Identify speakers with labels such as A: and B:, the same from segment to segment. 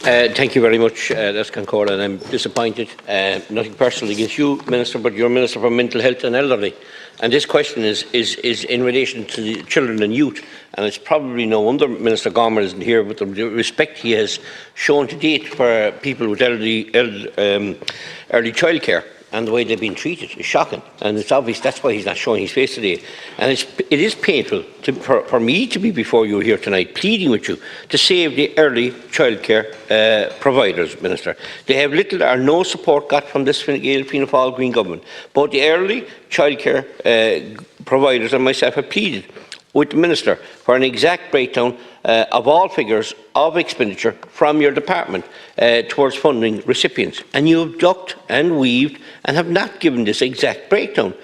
A: Thank you very much, that's Concord, and I'm disappointed. Nothing personal against you, Minister, but you're Minister for Mental Health and Elderly. And this question is in relation to the children and youth. And it's probably no wonder Minister Gorman isn't here, with the respect he has shown to date for people with early childcare. And the way they've been treated is shocking, and it's obvious that's why he's not showing his face today. And it is painful for me to be before you here tonight, pleading with you to save the early childcare providers, Minister. They have little or no support got from this Fine Gael Fianna Fáil Green government. Both the early childcare providers and myself have pleaded with the Minister for an exact breakdown of all figures of expenditure from your department towards funding recipients. And you have ducked and weaved and have not given this exact breakdown.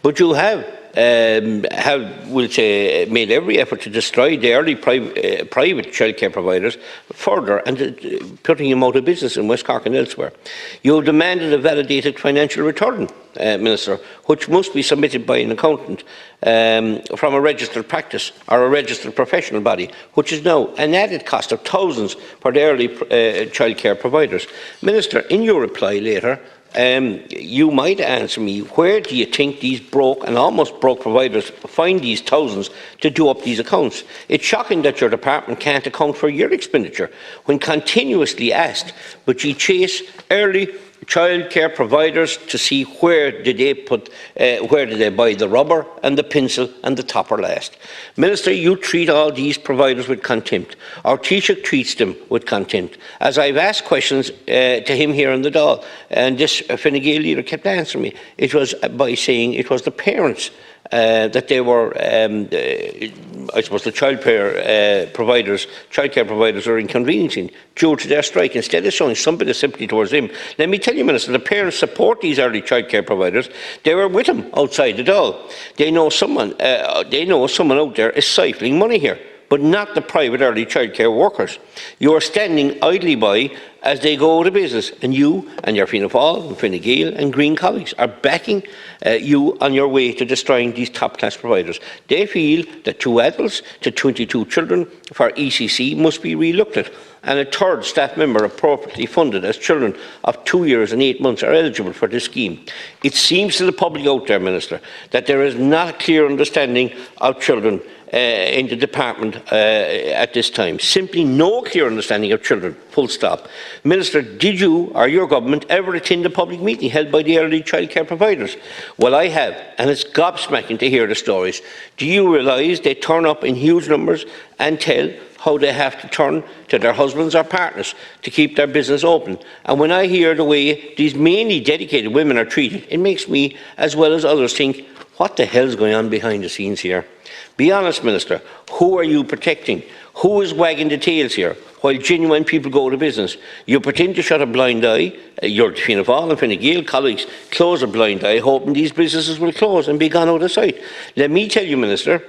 A: But you have we'll say, made every effort to destroy the early private childcare providers further and putting them out of business in West Cork and elsewhere. You have demanded a validated financial return, Minister, which must be submitted by an accountant from a registered practice or a registered professional body, which is now an added cost of thousands for the early childcare providers. Minister, in your reply later, you might answer me, where do you think these broke and almost broke providers find these thousands to do up these accounts? It's shocking that your department can't account for your expenditure when continuously asked, but you chase early childcare providers to see where did they buy the rubber and the pencil and the topper last. Minister, you treat all these providers with contempt. Our Taoiseach treats them with contempt. As I've asked questions to him here in the Dáil, and this Fine Gael leader kept answering me, it was by saying it was the parents that they were, I suppose, the childcare providers are inconveniencing due to their strike, instead of showing some bit of sympathy towards them. Let me tell you, Minister, the parents support these early childcare providers. They were with them outside the Dáil. They know someone out there is siphoning money here, but not the private early childcare workers. You are standing idly by as they go out of business, and you and your Fianna Fáil and Fine Gael and Green colleagues are backing you on your way to destroying these top-class providers. They feel that 2 adults to 22 children for ECC must be re-looked at, and a third staff member appropriately funded as children of 2 years and 8 months are eligible for this scheme. It seems to the public out there, Minister, that there is not a clear understanding of children in the department at this time. Simply no clear understanding of children, full stop. Minister, did you or your government ever attend a public meeting held by the early childcare providers? Well, I have, and it's gobsmacking to hear the stories. Do you realise they turn up in huge numbers and tell how they have to turn to their husbands or partners to keep their business open? And when I hear the way these mainly dedicated women are treated, it makes me, as well as others, think, what the hell is going on behind the scenes here? Be honest, Minister, who are you protecting? Who is wagging the tails here while genuine people go to business? You pretend to shut a blind eye. Your Fianna Fáil and Fine Gael colleagues close a blind eye, hoping these businesses will close and be gone out of sight. Let me tell you, Minister,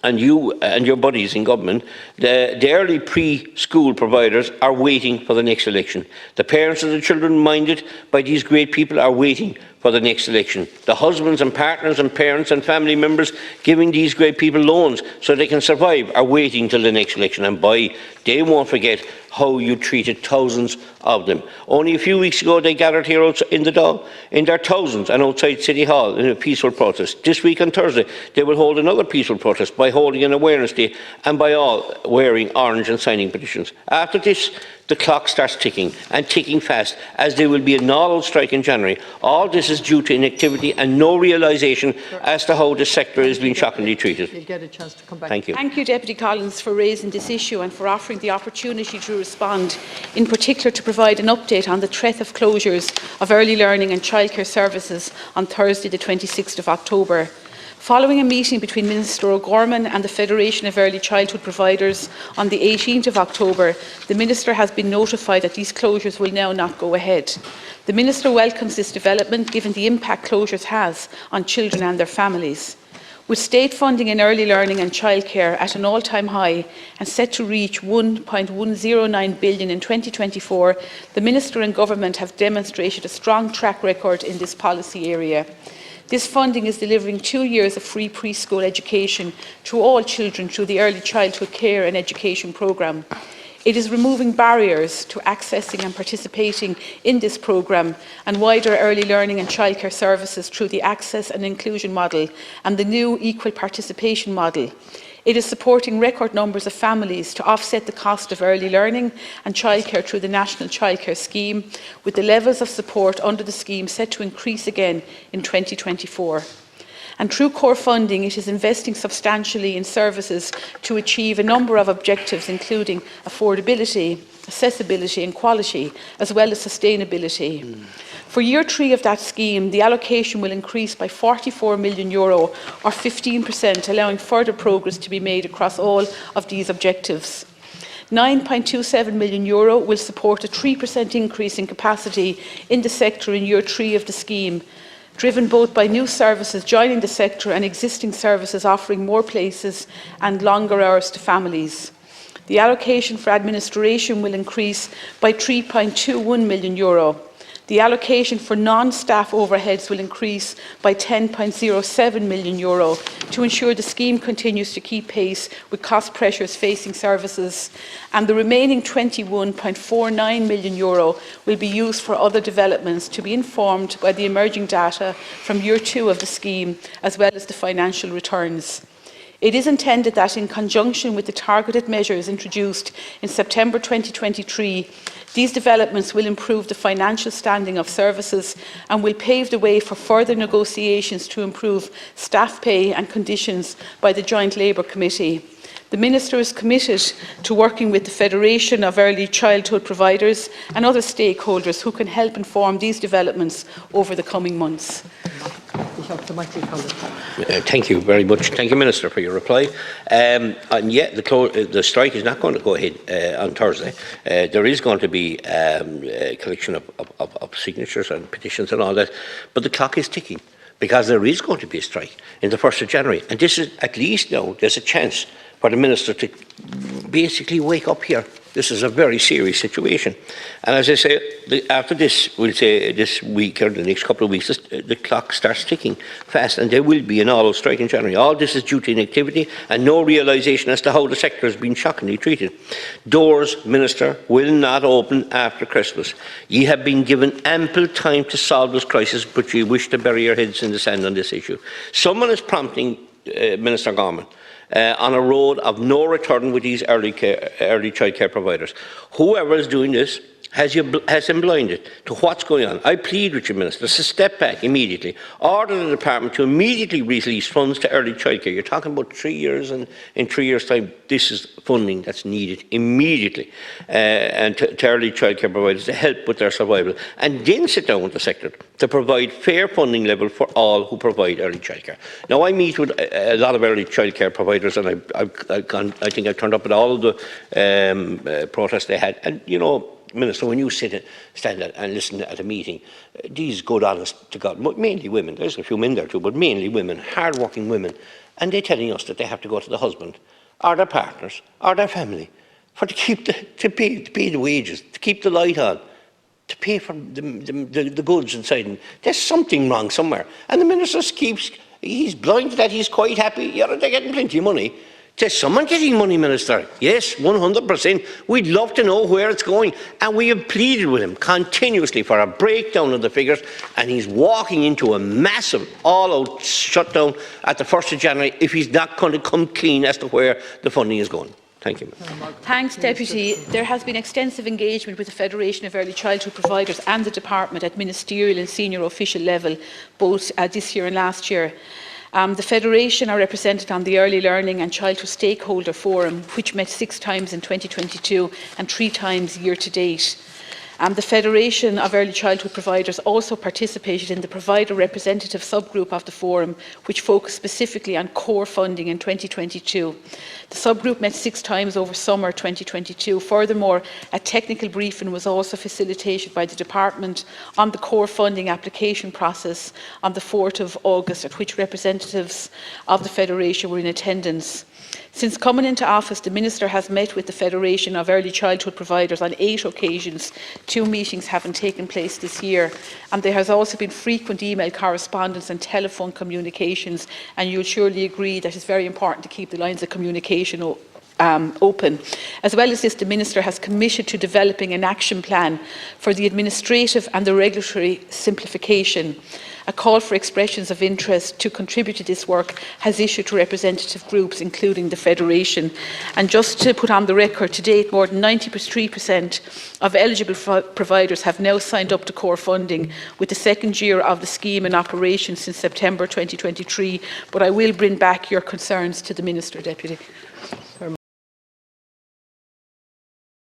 A: and you and your buddies in government, the early preschool providers are waiting for the next election. The parents of the children minded by these great people are waiting for the next election. The husbands and partners and parents and family members giving these great people loans so they can survive are waiting till the next election, and boy, they won't forget how you treated thousands of them. Only a few weeks ago they gathered here in the Dáil in their thousands and outside City Hall in a peaceful protest. This week on Thursday they will hold another peaceful protest by holding an awareness day and by all wearing orange and signing petitions. After this, the clock starts ticking, and ticking fast, as there will be an all-out strike in January. All this is due to inactivity and no realisation as to how the sector is being shockingly treated.
B: You'll get a chance to come back.
A: Thank you.
C: Thank you, Deputy Collins, for raising this issue and for offering the opportunity to respond, in particular to provide an update on the threat of closures of early learning and childcare services on Thursday, the 26th of October. Following a meeting between Minister O'Gorman and the Federation of Early Childhood Providers on the 18th of October, the Minister has been notified that these closures will now not go ahead. The Minister welcomes this development, given the impact closures has on children and their families. With state funding in early learning and childcare at an all-time high and set to reach €1.109 billion in 2024, the Minister and Government have demonstrated a strong track record in this policy area. This funding is delivering 2 years of free preschool education to all children through the Early Childhood Care and Education programme. It is removing barriers to accessing and participating in this programme and wider early learning and childcare services through the access and inclusion model and the new equal participation model. It is supporting record numbers of families to offset the cost of early learning and childcare through the National Childcare Scheme, with the levels of support under the scheme set to increase again in 2024. And through core funding, it is investing substantially in services to achieve a number of objectives, including affordability, accessibility and quality, as well as sustainability. For year 3 of that scheme, the allocation will increase by €44 million, or 15%, allowing further progress to be made across all of these objectives. €9.27 million will support a 3% increase in capacity in the sector in year 3 of the scheme, driven both by new services joining the sector and existing services offering more places and longer hours to families. The allocation for administration will increase by €3.21 million. The allocation for non-staff overheads will increase by €10.07 million to ensure the scheme continues to keep pace with cost pressures facing services, and the remaining €21.49 million will be used for other developments to be informed by the emerging data from year 2 of the scheme, as well as the financial returns. It is intended that, in conjunction with the targeted measures introduced in September 2023, these developments will improve the financial standing of services and will pave the way for further negotiations to improve staff pay and conditions by the Joint Labour Committee. The Minister is committed to working with the Federation of Early Childhood Providers and other stakeholders who can help inform these developments over the coming months.
A: Thank you very much. Thank you, Minister, for your reply. And yet the strike is not going to go ahead on Thursday. There is going to be a collection of signatures and petitions and all that, but the clock is ticking because there is going to be a strike in the 1st of January. And this is, at least now, there's a chance for the Minister to basically wake up here. This is a very serious situation. And as I say, after this, we'll say this week or the next couple of weeks, the clock starts ticking fast, and there will be an all-out strike in January. All this is due to inactivity and no realisation as to how the sector has been shockingly treated. Doors, Minister, will not open after Christmas. Ye have been given ample time to solve this crisis, but ye wish to bury your heads in the sand on this issue. Someone is prompting Minister Gorman on a road of no return with these early childcare providers. Whoever is doing this has them blinded to what's going on. I plead with you, Minister, to step back immediately. Order the department to immediately release funds to early childcare. You're talking about 3 years, and in 3 years' time, this is funding that's needed immediately, and to early childcare providers to help with their survival. And then sit down with the sector to provide fair funding level for all who provide early childcare. Now, I meet with a lot of early childcare providers, and I think I've turned up at all of the protests they had. And, you know, Minister, when you stand and listen at a meeting, these good, honest to God, mainly women, there's a few men there too, but mainly women, hard-working women, and they're telling us that they have to go to the husband or their partners or their family to pay the wages, to keep the light on, to pay for the goods inside. And there's something wrong somewhere. And the Minister he's blind to that, he's quite happy. Yeah, they're getting plenty of money. There's someone getting money, Minister. Yes, 100%. We'd love to know where it's going. And we have pleaded with him continuously for a breakdown of the figures, and he's walking into a massive all-out shutdown at the 1st of January if he's not going to come clean as to where the funding is going. Thank you.
C: Thanks, Deputy. There has been extensive engagement with the Federation of Early Childhood Providers and the Department at ministerial and senior official level, both this year and last year. The Federation are represented on the Early Learning and Childhood Stakeholder Forum, which met 6 times in 2022 and 3 times year to date. The Federation of Early Childhood Providers also participated in the provider representative subgroup of the forum, which focused specifically on core funding in 2022. The subgroup met 6 times over summer 2022. Furthermore, a technical briefing was also facilitated by the Department on the core funding application process on the 4th of August, at which representatives of the Federation were in attendance. Since coming into office, the Minister has met with the Federation of Early Childhood Providers on 8 occasions, 2 meetings having taken place this year. And there has also been frequent email correspondence and telephone communications, and you'll surely agree that it's very important to keep the lines of communication open. As well as this, the Minister has committed to developing an action plan for the administrative and the regulatory simplification. A call for expressions of interest to contribute to this work has issued to representative groups, including the Federation. And just to put on the record, to date, more than 93% of eligible providers have now signed up to core funding, with the second year of the scheme in operation since September 2023. But I will bring back your concerns to the Minister, Deputy.